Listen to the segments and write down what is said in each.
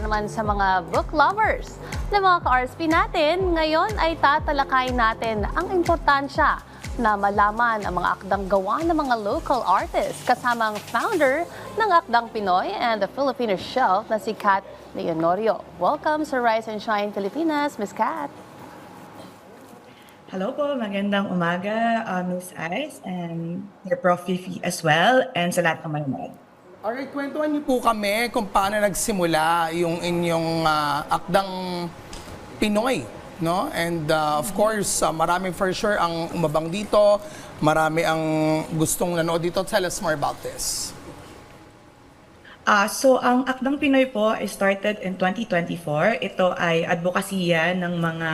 naman sa mga book lovers. Na mga ka-RSP natin, ngayon ay tatalakayin natin ang importansya na malaman ang mga akdang gawa ng mga local artists kasama ang founder ng Akdang Pinoy and the Filipino Shelf na si Kat Leonorio. Welcome sa Rise and Shine Pilipinas, Ms. Kat. Hello po, magandang umaga, Miss Ice, and your Prof. Fifi as well, and sa lahat ng manonood. Alright, kwentuhan niyo po kami kung paano nagsimula yung inyong Akdang Pinoy, no? And of course, marami for sure ang umabang dito, marami ang gustong nanood dito. Tell us more about this. So, ang Akdang Pinoy po is started in 2024. Ito ay advokasya ng mga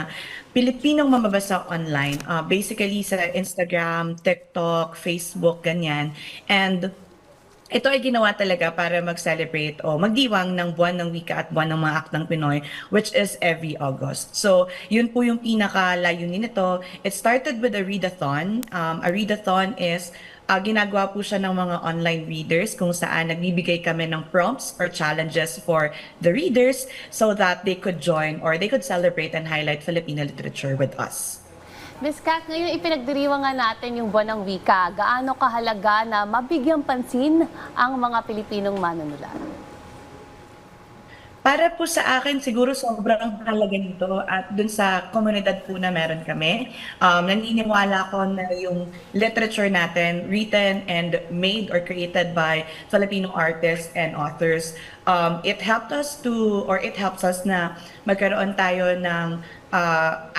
Pilipinong mamabasa online. Basically sa Instagram, TikTok, Facebook, ganyan. And ito ay ginawa talaga para mag-celebrate o magdiwang ng buwan ng wika at buwan ng mga Akdang Pinoy, which is every August. So, yun po yung pinaka-layunin nito. It started with a readathon. A readathon is ginagawa po siya ng mga online readers kung saan nagbibigay kami ng prompts or challenges for the readers so that they could join or they could celebrate and highlight Filipino literature with us. Ms. Kat, ngayon ipinagdiriwang nga natin yung buwan ng wika. Gaano kahalaga na mabigyang pansin ang mga Pilipinong manunulat? Para po sa akin, siguro sobrang halaga nito at dun sa komunidad po na meron kami. Naniniwala ko na yung literature natin, written and made or created by Filipino artists and authors, it helps us na magkaroon tayo ng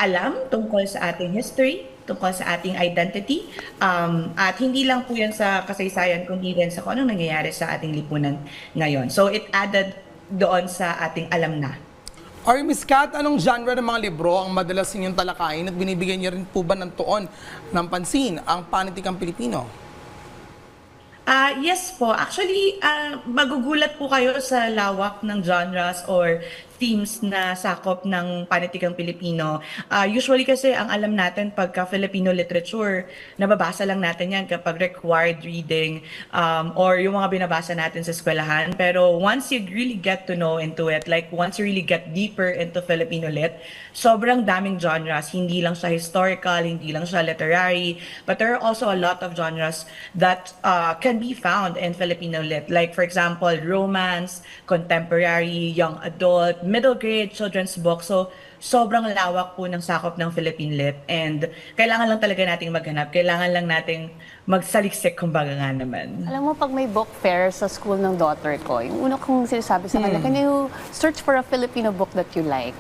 alam tungkol sa ating history, tungkol sa ating identity, at hindi lang po yan sa kasaysayan, kundi rin sa kung anong nangyayari sa ating lipunan ngayon. So it added doon sa ating alam na. Or Ms. Kat, anong genre ng mga libro ang madalas ninyong talakayin at binibigyan niyo rin po ba ng tuon ng pansin ang panitikang Pilipino? Yes po. Actually, magugulat po kayo sa lawak ng genres or themes na sakop ng panitikang Pilipino. Usually kasi ang alam natin pagka Filipino literature, nababasa lang natin yan kapag required reading or yung mga binabasa natin sa eskwelahan. Pero once you really get to know into it, like once you really get deeper into Filipino lit, sobrang daming genres. Hindi lang siya historical, hindi lang siya literary, but there are also a lot of genres that can be found in Filipino lit. Like for example, romance, contemporary, young adult, middle grade, children's book. So, sobrang lawak po ng sakop ng Philippine Lit. And kailangan lang talaga nating maghanap. Kailangan lang nating magsaliksik, kumbaga nga naman. Alam mo, pag may book fair sa school ng daughter ko, yung una kong sinasabi sa kanya, can you search for a Filipino book that you like?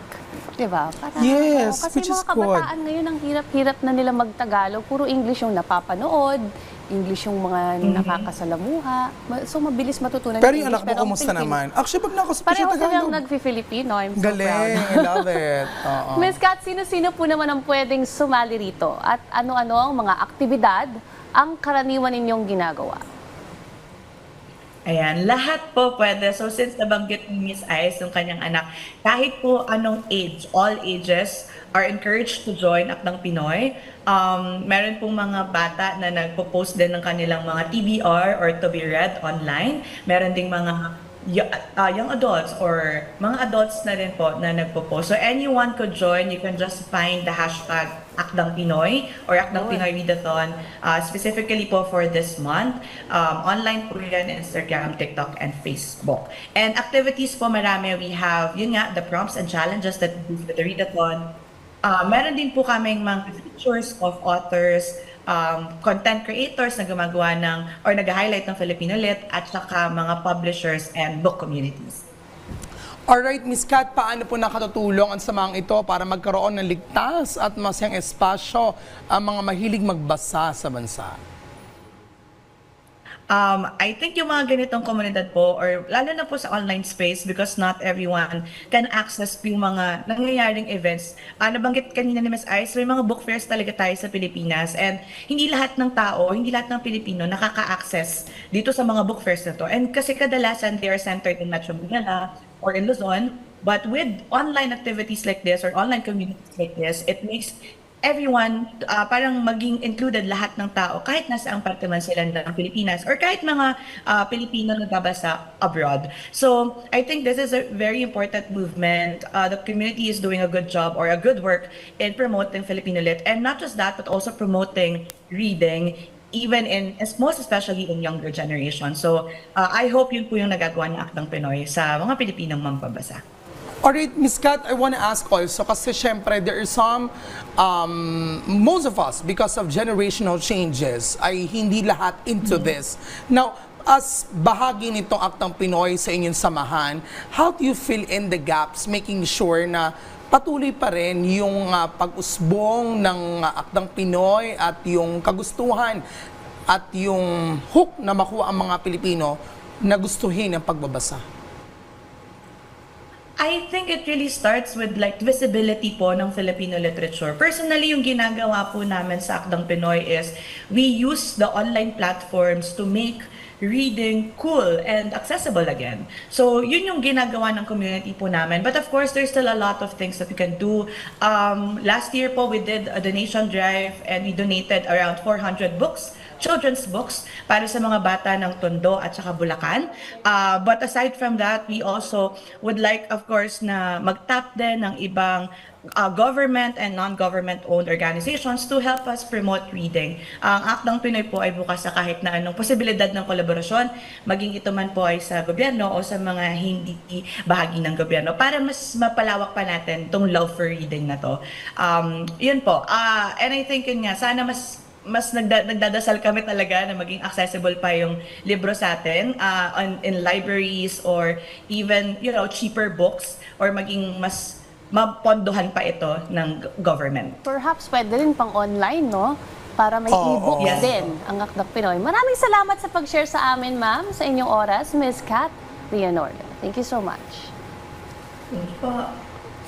Diba? Para, Yes, kasi which is mga kabataan ngayon, ang hirap-hirap na nila magtagalog. Puro English yung napapanood. English yung mga nakakasalamuha. So, mabilis matutunan Pero yung yung anak English. mo, kumusta naman? Actually, pag nakasama siya Pareho silang Tagalog. nag-Filipino. I'm so Galing, proud. I love it. Oo. Ms. Kat, sino-sino po naman ang pwedeng sumali rito? At ano-ano ang mga aktibidad ang karaniwan ninyong ginagawa? Ayan, lahat po pwede. So since nabanggit ni Miss Ice, yung kanyang anak, kahit po anong age, all ages are encouraged to join Akdang Pinoy. Meron pong mga bata na nagpo-post din ng kanilang mga TBR or to be read online. Meron ding mga young adults or mga adults na rin po na nagpo-post. So anyone could join. You can just find the hashtag Akdang Pinoy or Akdang Pinoy Readathon specifically po for this month. Online po yan, Instagram, TikTok, and Facebook. And activities po marami. We have, yun nga, the prompts and challenges that we do for the Readathon. Meron din po kaming mga features of authors, content creators na gumagawa ng or nag-highlight ng Filipino Lit at saka mga publishers and book communities. Alright, Ms. Kat, paano po nakatutulong ang samang ito para magkaroon ng ligtas at masayang espasyo ang mga mahilig magbasa sa bansa? I think yung mga ganitong komunidad po, or lalo na po sa online space, because not everyone can access yung mga nangyayaring events. Nabanggit kanina ni Ms. Ice, may mga book fairs talaga tayo sa Pilipinas, and hindi lahat ng tao, hindi lahat ng Pilipino nakaka-access dito sa mga book fairs na to. And kasi kadalasan, they are centered in Metro Manila or in Luzon, but with online activities like this or online communities like this, it makes everyone, parang maging included lahat ng tao, kahit nasa ang parte man sila ng Pilipinas or kahit mga Pilipino nagbabasa abroad. So I think this is a very important movement. The community is doing a good job or a good work in promoting Filipino Lit, and not just that, but also promoting reading, even most especially in younger generation. So I hope yun po yung nagagawa ng Akdang Pinoy sa mga Pilipinong mambabasa. Alright, Ms. Kat, I want to ask also, kasi syempre there are some, most of us, because of generational changes, ay hindi lahat into this. Now, as bahagi nitong Aktang Pinoy sa inyong samahan, how do you fill in the gaps, making sure na patuloy pa rin yung pag-usbong ng Akdang Pinoy at yung kagustuhan at yung hook na makuha ang mga Pilipino na gustuhin ang pagbabasa? I think it really starts with like visibility po ng Filipino literature. Personally, yung ginagawa po namin sa Akdang Pinoy is we use the online platforms to make reading cool and accessible again. So, yun yung ginagawa ng community po namin. But of course, there's still a lot of things that we can do. Last year po, we did a donation drive and we donated around 400 books, children's books, para sa mga bata ng Tondo at saka Bulacan. But aside from that, we also would like, of course, na mag-tap din ng ibang government and non-government owned organizations to help us promote reading. Ang Akdang Pinoy po ay bukas sa kahit na anong posibilidad ng kolaborasyon, maging ito man po ay sa gobyerno o sa mga hindi bahagi ng gobyerno, para mas mapalawak pa natin itong love for reading na to. Yun po. And I think yun nga, sana mas nagdadasal kami talaga na maging accessible pa yung libro sa atin in libraries or even, cheaper books, or maging mas mapondohan pa ito ng government. Perhaps pwede rin pang online, no? Para may e-book Yes. din ang Akdang Pinoy. Maraming salamat sa pag-share sa amin, ma'am, sa inyong oras, Ms. Kat Leonor. Thank you so much. Thank you po.